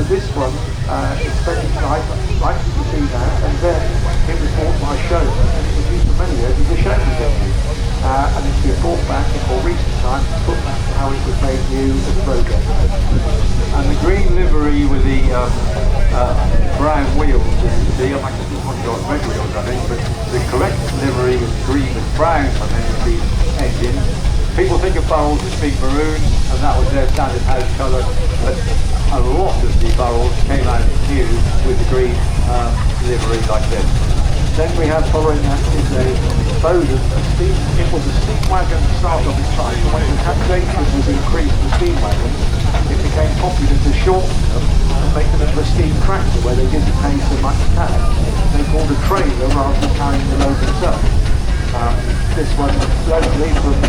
this one is spending life like you can see now, and then it was bought by Showman, and it was used for many years as a Showman's engine. And it's been brought back in more recent times and put back to how it was made new as a road engine. And the green livery with the brown wheels, the this one's got red wheels I think, but the correct livery was green with brown on many of these engines. People think of Burrells as being maroon, and that was their standard house colour, but a lot of the Burrells came out new with the green livery like this. Then we have, following that, is a Bowden, it was a steam wagon to start off its time, but when the taxation was increased for steam wagons, it became popular to shorten them and make them into a steam tractor where they didn't pay so much tax. They called a trailer rather than carrying the load themselves. This one locally from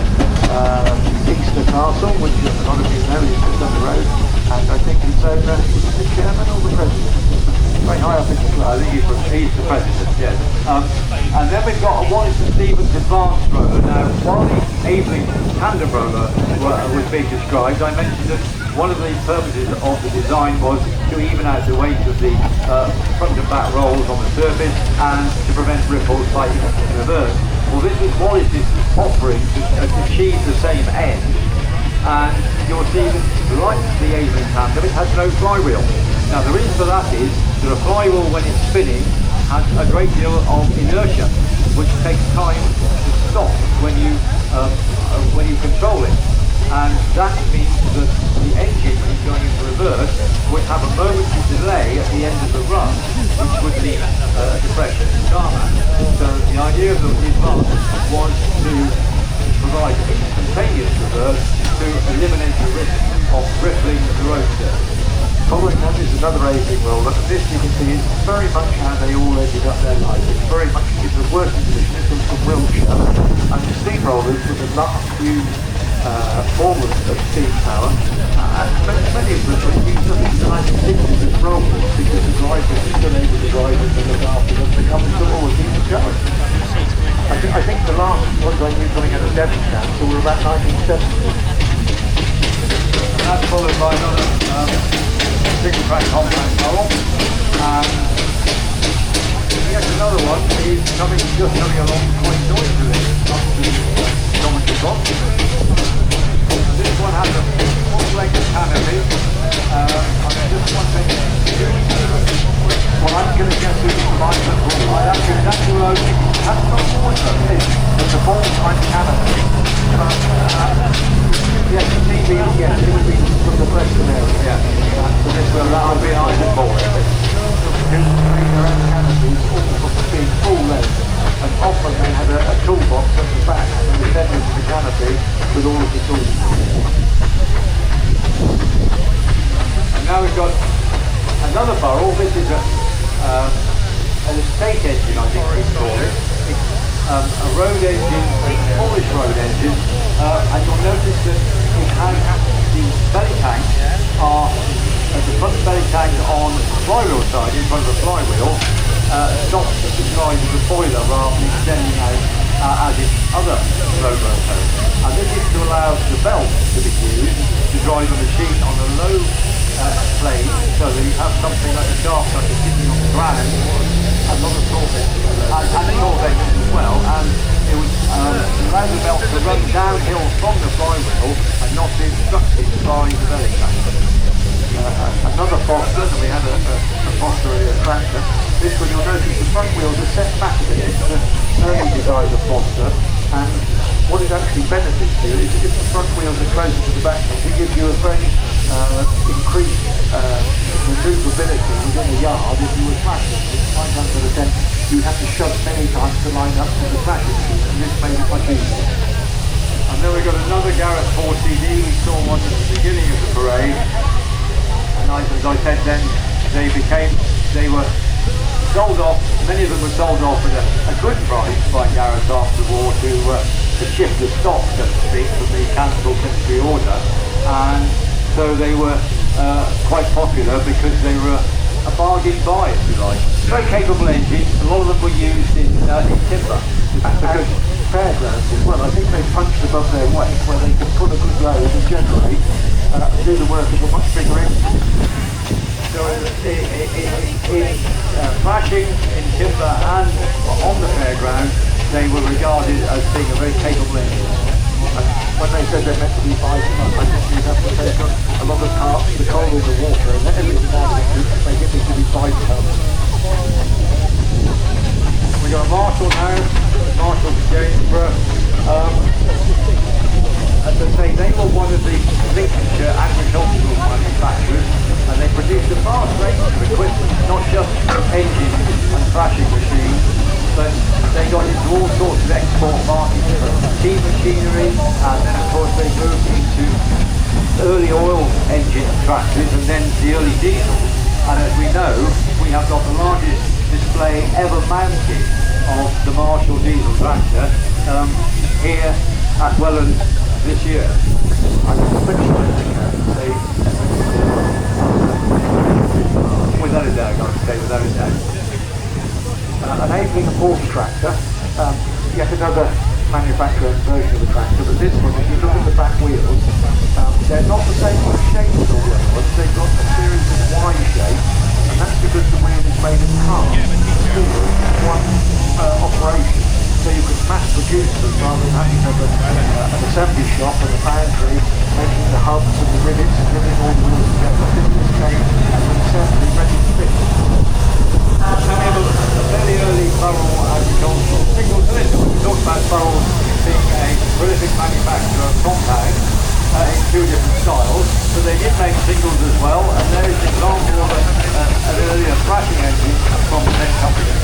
Easter Castle, which a lot of you know is just down the road, and I think it's owner, is it the chairman or the president? Very high up in the club. I think he's the president, yes. And then we've got a Wallace and Stevens advanced roller. Now, while the Aveling tandem roller was being described, I mentioned that one of the purposes of the design was to even out the weight of the front and back rolls on the surface and to prevent ripples by in reverse. Well, this was Wallace's offering to achieve the same end, and you'll see that, like the Aveling tandem, it has no flywheel. Now, the reason for that is that a flywheel, when it's spinning, has a great deal of inertia, which takes time to stop when you control it. And that means that the engine, when it's going into reverse, would have a momentary delay at the end of the run, which would lead depression in tarmac. So the idea of the advance was to provide instantaneous reverse to eliminate the risk of rippling the road surface. Following that is another Aveling roller, and this you can see is very much how they all ended up their life. It's very much in the working position. This one's from Wiltshire, and the steam rollers were the last few forms of steam power, and many of them were used up in the 1960s as rollers because the drivers were still able to drive them and look after them to come to all keep them going. I think the last ones I knew coming out of Devon Council were about 1970. And that's followed by another single track compound barrel. Yes, another one is just coming along quite noisily up to the geometry box. This one has a full-length canopy. This one well, I'm going to get through the alignment rule. That's exactly what I was thinking. That's not always a thing. It's a ball-type canopy. Yes, the TV will get it will be from the Preston area. Yeah. So this will allow me behind the ball. Their own canopies, all being full length. And often they had a toolbox at the back and they send into the canopy with all of the tools. And now we've got another barrel. This is an estate engine, I think we call it. It's a road engine, a Polish road engine, and you'll notice that it has the belly tanks are the front belly tank on the flywheel side in front of the flywheel stops at the size of the boiler rather than extending out as in other road motors. And this is to allow the belt to be used to drive the machine on a low plane so that you have something like a shaft cutter sitting on the ground and not a torque engine, and a torque engine as well, and it would allow the belt to run downhill from the flywheel and not be obstructed by the belly tank. Another Foster, and we had a Foster in a tractor. This one you'll notice the front wheels are set back a bit. It's an early design of Foster, and what it actually benefits you is if the front wheels are closer to the back, it gives you a very increased maneuverability within the yard if you were tracking. 9 times out of 10 you have to shove many times to line up to the tracking machine, and this made it much easier. And then we've got another Garrett 4CD. We saw one at the beginning of the parade. And as I said then, they were sold off, many of them were sold off at a good price by Garrett after the war to shift the stock, so to speak, from the cancelled military order. And so they were quite popular because they were a bargain buy, if you like. Very capable engines, a lot of them were used in timber. Because fairgrounds as well, I think they punched above their weight where they could put a good load and generate do the work of a much bigger engine. So working in timber and on the fairground, they were regarded as being a very capable engine. When they said they're meant to be 5 tons, I think you'd have to take a lot of parts, the coal and the water, and everything out of it to make it to be 5 tons. We got a Marshall now, Marshall to Gainsborough. As I say, they were one of the Lincolnshire agricultural manufacturers, and they produced a vast range of equipment, not just engines and thrashing machines, but they got into all sorts of export markets for steam machinery, and then of course they moved into early oil engine tractors and then the early diesels. And as we know, we have got the largest display ever mounted of the Marshall diesel tractor here at Welland this year. I can speculating say Without a doubt, I would say without a doubt. an Apeling and Porter tractor, yet another manufacturer version of the tractor, but this one, if you look at the back wheels, they're not the same shape as all the other ones. They've got a series of Y shapes, and that's because the wheel is made of cast steel in one operation. So you can mass produce them rather than having to have an assembly shop and a foundry making the hubs and the rivets and riveting all the wheels together. This came as an assembly ready to fit. So we have a fairly early Burrell agricultural signal to this. We talked about Burrell being a prolific manufacturer of compounds in 2 different styles, but they did make singles as well, and there is an example of an earlier thrashing engine from the same company.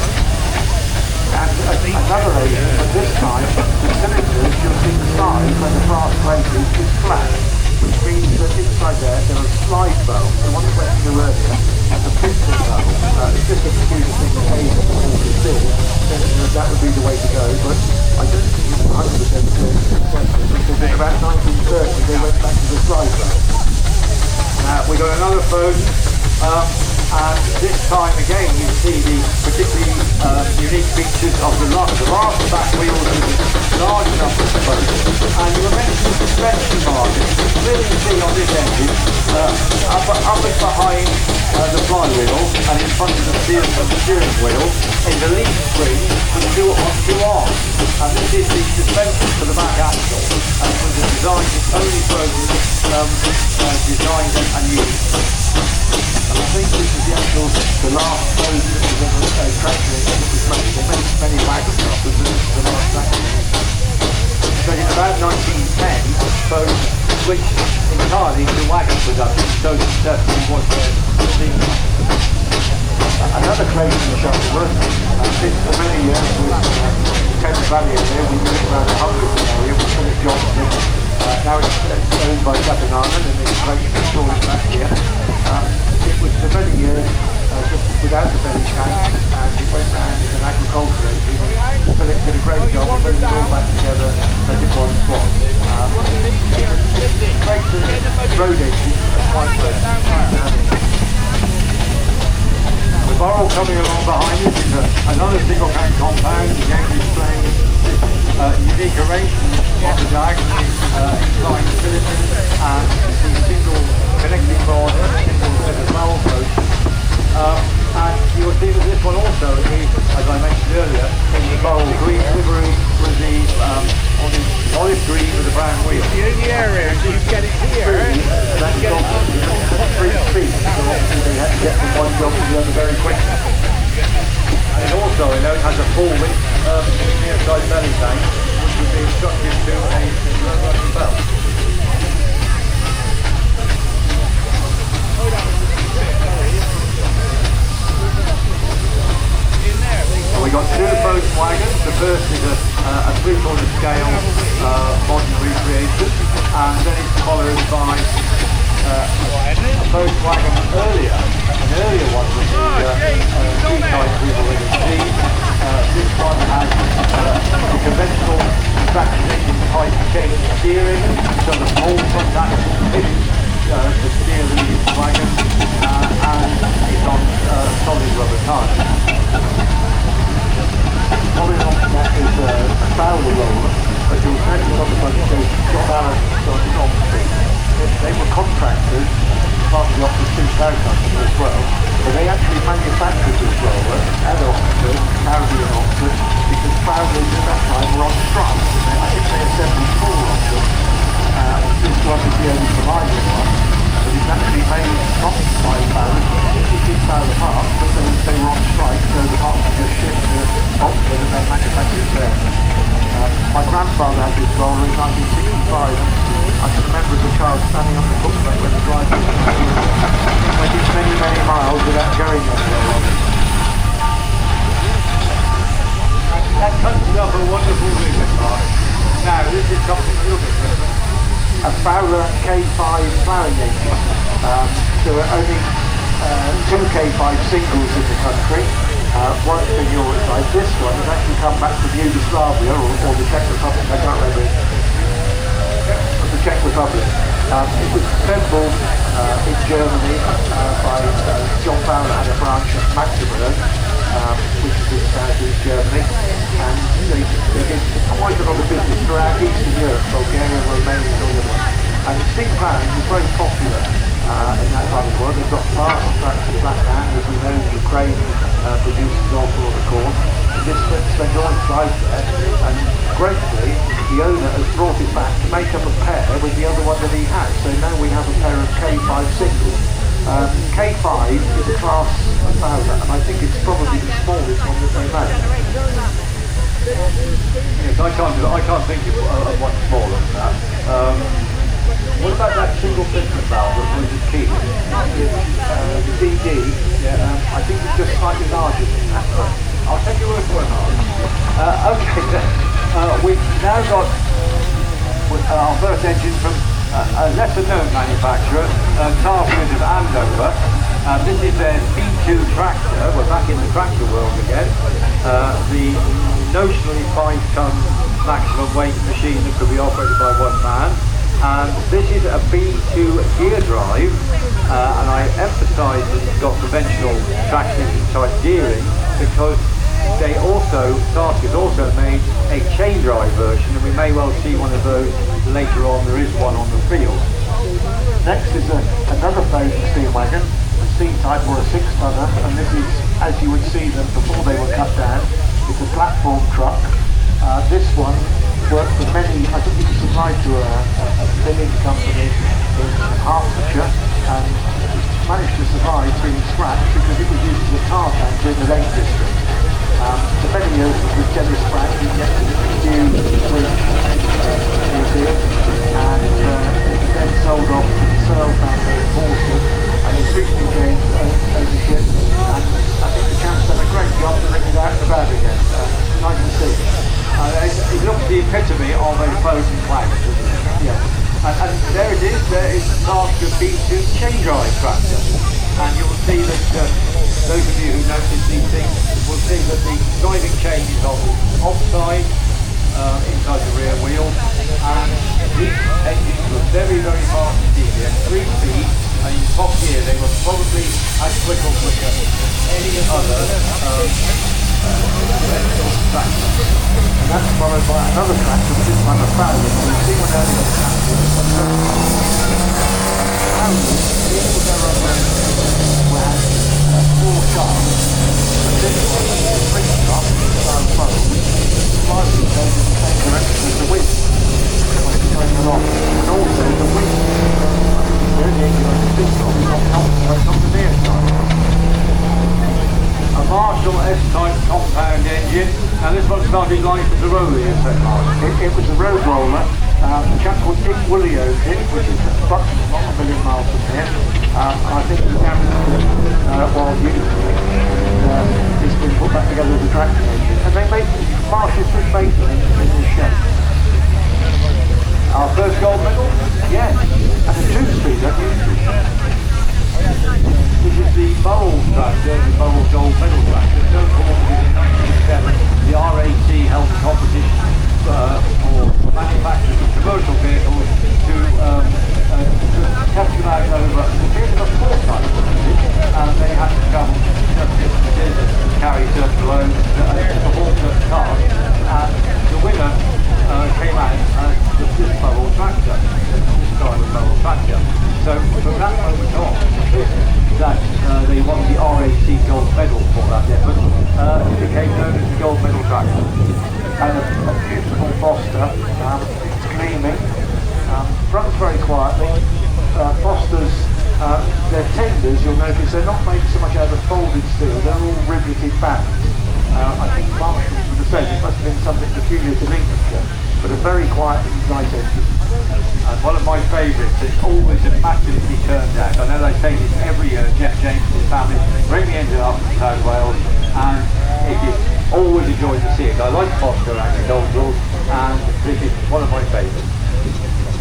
And another reason, but this time the cylinders, you'll see the size where the brass plate is flat, which means that inside there are slide valves. The one that went through earlier has a piston valve. It's just a peculiar thing that Hayes and Porter did, then that would be the way to go, but I don't think it's 100% successful, because in about 1930 they went back to the slide valve. We got another phone, and this time again you see the particularly unique features of the last back wheels with large number of spokes, and you were mentioning the suspension margin. Clearly you see on this engine, up and behind the flywheel and in front of the steering wheel is a leaf spring on 2 arms, and this is the suspension for the back axle, and it was a design that's only frozen designed and used. And I think this is the last phone that was ever tractor that was made. There are many wagons after this is the last tractor. So in about 1910, phones switched entirely to wagon production, so certainly was the thing. Another crazy in Shuttleworth, since for many years with Thames Valley here, we moved around the Hungerford area with Philip Johnson. Now it's owned by Captain Ireland and it's great storage back here. It was for many years just without the belly tank, and it went round as an agricultural engine. Philip did a great job of putting it all back together as it was was. Great road engine and quite good. The Burrell coming along behind us is another single crank compound, again displaying this unique arrangement of the diagonally inclined cylinders and the single connecting rod and single set of valve posts. And you will see that this one also is, as I mentioned earlier, in the Burrell green livery with the olive green with the brown wheel. You're in the area, so you get it here. That's got 3 feet, so obviously they had to get from one job to the other very quickly. And it also, you know, it has a full width near-side belly tank, which would be instructive to a low running belt. So we got 2 boat wagons. The first is a 3/4 scale modern recreation, and then it's followed by a boat wagon earlier. An earlier one was the G-type people with a G. This one has the conventional traction engine type change steering, so the whole front axle fits to steer the wagon, and it's on solid rubber tyres. Following on from that is a Fowler roller, but you'll notice on the front it says John Allen started on. They were contractors, part of the Optus 2 Tower Company as well. but they actually manufactured this roller at Oxford, Caribbean Oxford, because Fowlers at that time were on strike. I think they assembled 4 of them. This one is the only surviving one, but it's actually made not by Fowlers, it's in Fowler Park, but they were on strike, so the parts were just shipped to Oxford and then manufactured there. My grandfather had this roller in 1965. I can remember as a child standing on the footpath when the driver went many, many miles without going anywhere. That comes up a wonderful river park. Now, this is something a little bit different. A Fowler K5 ploughing engine. There were only 2 K5 singles in the country. One for Europe side. This one has actually come back from Yugoslavia or the Czech Republic, I can't remember it. The Czech Republic. It was assembled in Germany by John Fowler had a branch at Magdeburg, which is in southeast Germany, and they did quite a lot of business throughout Eastern Europe, Bulgaria, Romania, and all of that. And steam ploughing was very popular in that part of the world. They've got fast tracks and flat land, as we know, Ukraine produces awful lot of corn. This spent all its life there, and gratefully, the owner has brought it back to make up a pair with the other one that he had. So now we have a pair of K5 singles. K5 is a class of Fowler, and I think it's probably the smallest one that they make. Yes, I can't think of one smaller than that. What about that single piston valve that was the key? The DD, I think it's just slightly larger than that. I'll take your word for it, Mark. Okay, we've now got our first engine from a lesser known manufacturer, Tarford of Andover. This is their B2 tractor. We're back in the tractor world again. The notionally 5-ton maximum weight machine that could be operated by one man. And this is a B2 gear drive, and I emphasise that it's got conventional traction engine type gearing because they also, Target also made a chain drive version, and we may well see one of those later on. There is one on the field. Next is another Foden steam wagon, a steam type or a 6-tonner, and this is, as you would see them before they were cut down, it's a platform truck. This one worked for many, I think it was supplied to a filling company in Hertfordshire, and managed to survive being scrapped because it was used as a tar tanker in the Lake District. For many years it was generous scrap, you get the new bridge museum, and it was then sold off to the Searle family in Portsmouth, and it's recently gained ownership, and I think the champ's done a great job to bring it out and about again. Nice to see. It looks the epitome of a Foden flag, doesn't it? Yeah. And there it is, there is the Target B2 chain drive tractor. And you will see that those of you who notice these things will see that the driving chain is on the offside, inside the rear wheel, and these engines were very, very fast indeed. They had 3 speed, and in top gear they were probably as quick or quicker than any other tractor. And that's followed by another tractor, but this time a Fowler. So you see one earlier tractor, Fowler, all their other had 4 shafts, but this one had 3 shafts style funnel, which slightly goes in the same direction as the wind when it's going along. And also the wind, the only engine I can think of is on the near side. A Marshall S-type compound engine. Now this one started life as a roller, you said, Mark. It was a road roller. A chap called Dick Woolley owned it, which is not a million miles from here. I think the damage while using it, it's been put back together with a tractor engine. And they make Marshall's been making it in this shed. Our first gold medal? Yes, and a 2-speeder. This is the Burrell tractor, the Burrell gold medal tractor. So coordinated in 1987, the RAC held a competition for manufacturers of commercial vehicles to test them out over a period of 4 times, and they had to travel certain distances, carry certain loads, perform certain tasks, and the winner came out as this Burrell tractor, this style of Burrell tractor. So from that moment on, that they actually won the RAC gold medal for that effort. It became known as the gold medal tractor. And a beautiful Foster, it's gleaming, runs very quietly. Fosters, their tenders, you'll notice they're not made so much out of folded steel, they're all riveted bands. I think Marshall would have said it must have been something peculiar to Lincolnshire, but a very quiet and nice engine. And one of my favourites, it's always immaculately turned out. I know they say this every year, Jeff James and his family bring the engine up from South Wales, and it is always a joy to see it. I like Foster and the Goldwell, and this is one of my favourites.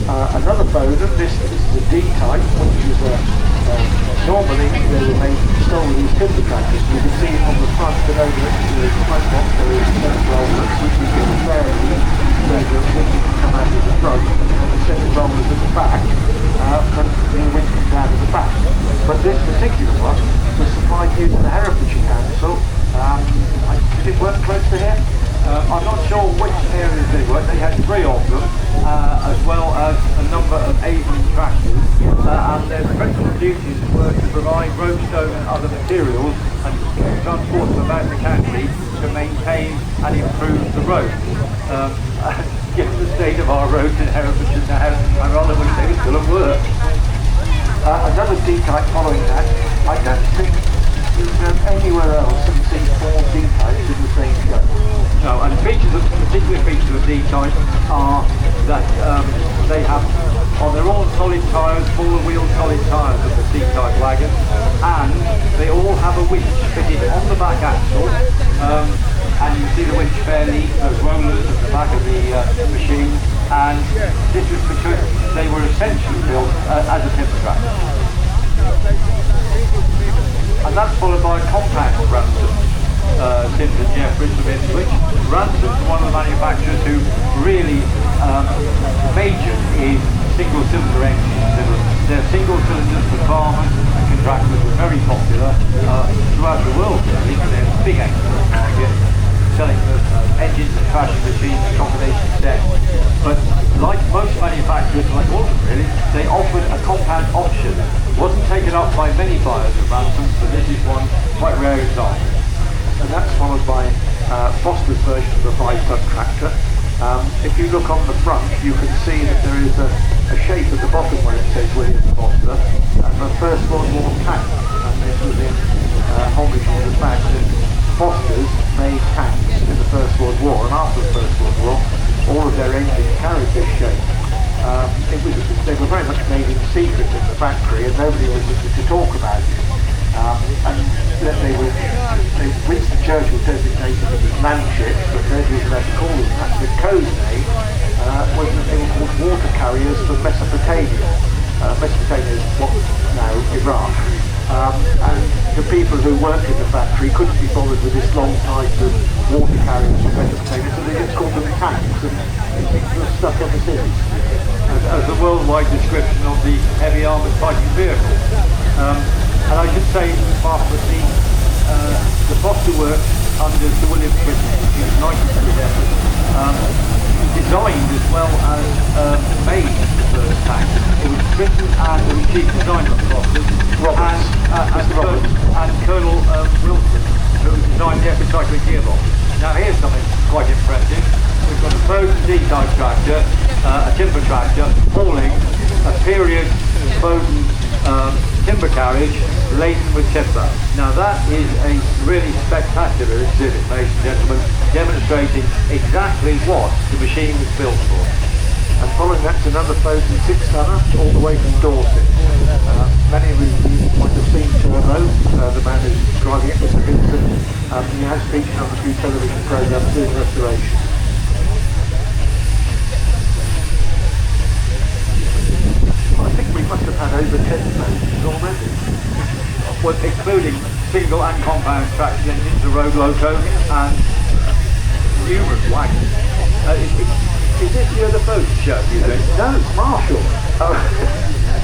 Another Bowden, this is a D-type, which is normally they were made solely as timber tractors. You can see on the front that over the front box there is center rollers, which we can vary so that the wind can come out of the front and the center rollers at the back, and the wind comes out of the back. But this particular one was supplied here to the Herefordshire Council. Did it work close to here? I'm not sure which areas they were. They had 3 of them, as well as a number of Avon tractors, and their principal duties were to provide roadstone and other materials and transport them about the country to maintain and improve the roads. Given the state of our roads in Herefordshire now, I rather wish they were still at work. Another D-type following that. I don't think anywhere else and see 4 D-types in the same show. No, and particular features of D-type are that they have on their own solid tyres, 4-wheel solid tyres of the D-type wagon, and they all have a winch fitted on the back axle, and you see the winch fairly, those rollers at the back of the machine, and this was because they were essentially built as a timber tractor. And that's followed by a compound ransom. Simpson Jeffries of Ipswich. Ransom's one of the manufacturers who really majored in single-cylinder engines. Their single cylinders for farmers and contractors were very popular throughout the world, really, because they're big export market, selling engines and fashion machines and combination sets. But like most manufacturers, like all of them really, they offered a compound option. It wasn't taken up by many buyers of Ransoms, but this is one quite rare example. And that's followed by Foster's version of the 5-ton tractor. If you look on the front, you can see that there is a shape at the bottom where it says William Foster, and the First World War tank. And this was in homage to the fact that Fosters made tanks in the First World War, and after the First World War, all of their engines carried this shape. They were very much made in secret in the factory, and nobody was to talk about it. And Winston Churchill designated them as manships, but nobody was allowed to call them that. The code name was that they were called water carriers for Mesopotamia. Mesopotamia is what now Iraq. And the people who worked in the factory couldn't be bothered with this long type of water carriers for Mesopotamia, so they just called them tanks, and things were stuck ever since. As a worldwide description of the heavy armoured fighting vehicle. And I should say, Mark, that the Foster works under Sir William Britton, who was knighted for his effort, designed as well as made the first tank. It was written and the chief designer of Foster's, and Colonel Wilson, who designed the epicyclic gearbox. Now here's something quite impressive. We've got a Bowden D-type tractor, a timber tractor, hauling a period Bowden timber carriage laden with timber. Now that is a really spectacular exhibit, ladies and gentlemen, demonstrating exactly what the machine was built for. And following that's another Bowden 6-tonner all the way from Dorset. Many of you might have seen Turbo, the man who's driving it, Mr. Vincent. He has featured on a few television programmes doing restoration. I think we must have had over 10 Bowdens already. Well, excluding single and compound traction engines, the road loco, and numerous wagons. Is this the other Bowden show, do you think? No, it's Marshall.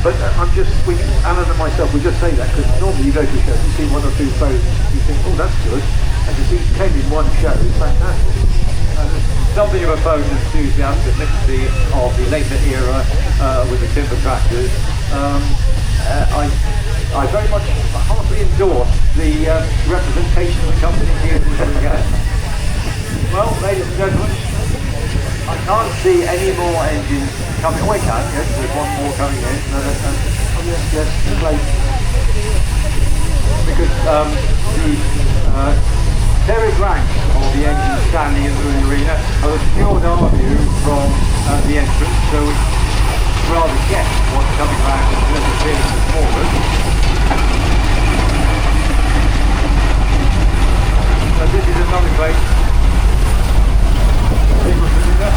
But Alan and myself, we just say that because normally you go to a show, you see 1 or 2 Bowdens, you think, oh, that's good, and to see 10 in one show is fantastic. Something of a Bowden enthusiast, admittedly, of the later era with the timber tractors. I very much heartily endorse the representation of the company here today. Well, ladies and gentlemen, I can't see any more engines coming. Oh, I can, yes, there's one more coming in. No, Oh yes, the plate. because the terrace ranks of the engines standing in the arena are obscured our view from the entrance, so it's rather guess what's coming around in terms of being the smallest. So this is another great single cylinder.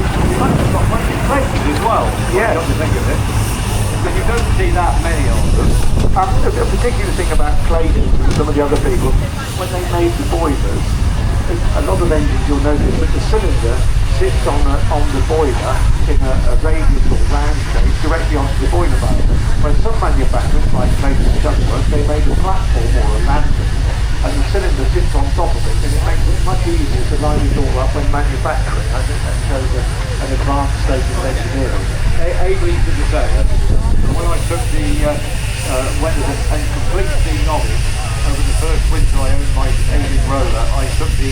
It's got much places as well, Yeah. come to think of it. But you don't see that many of them. The particular thing about Clayton and some of the other people, when they made the boilers, a lot of engines you'll notice that the cylinder sits on the boiler in a radius or round shape directly onto the boiler button. Whereas some manufacturers, like Clayton and Duckworth, they made a platform or a lantern, and the cylinder sits on top of it, and it makes it much easier to line it all up when manufacturing. I think that shows an advanced state of engineering. Ably did the same. When I took the went as a complete novice over the first winter I owned my Ailing roller, I took the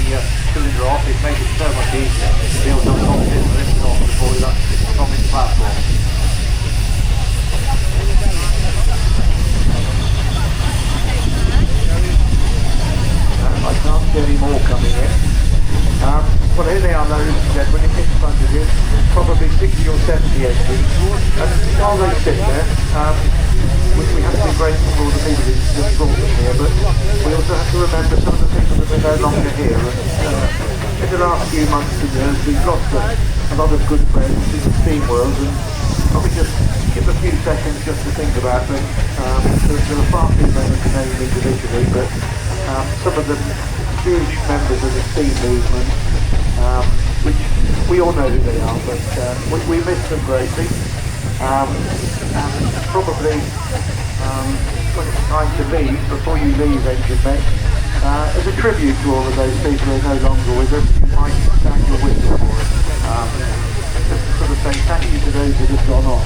cylinder off. It made it so much easier to be able to unlock it and lift it off the boiler from its platform. I can't see any more coming in. Well, here they are, ladies and gentlemen, in front of you. There's probably 60 or 70 engines. And while they sit there, we have to be grateful for all the people who just brought them here, but we also have to remember some of the people that are no longer here. And in the last few months and years, we've lost a lot of good friends in the steam world, and probably just give a few seconds just to think about them. There are far too many to name individually, but some of them huge members of the steam movement, which we all know who they are, but we miss them greatly. And probably when it's time to leave, before you leave Engine Men, as a tribute to all of those people who are no longer with us, you might stand your whistle for us. Just to sort of say thank you to those that have gone on.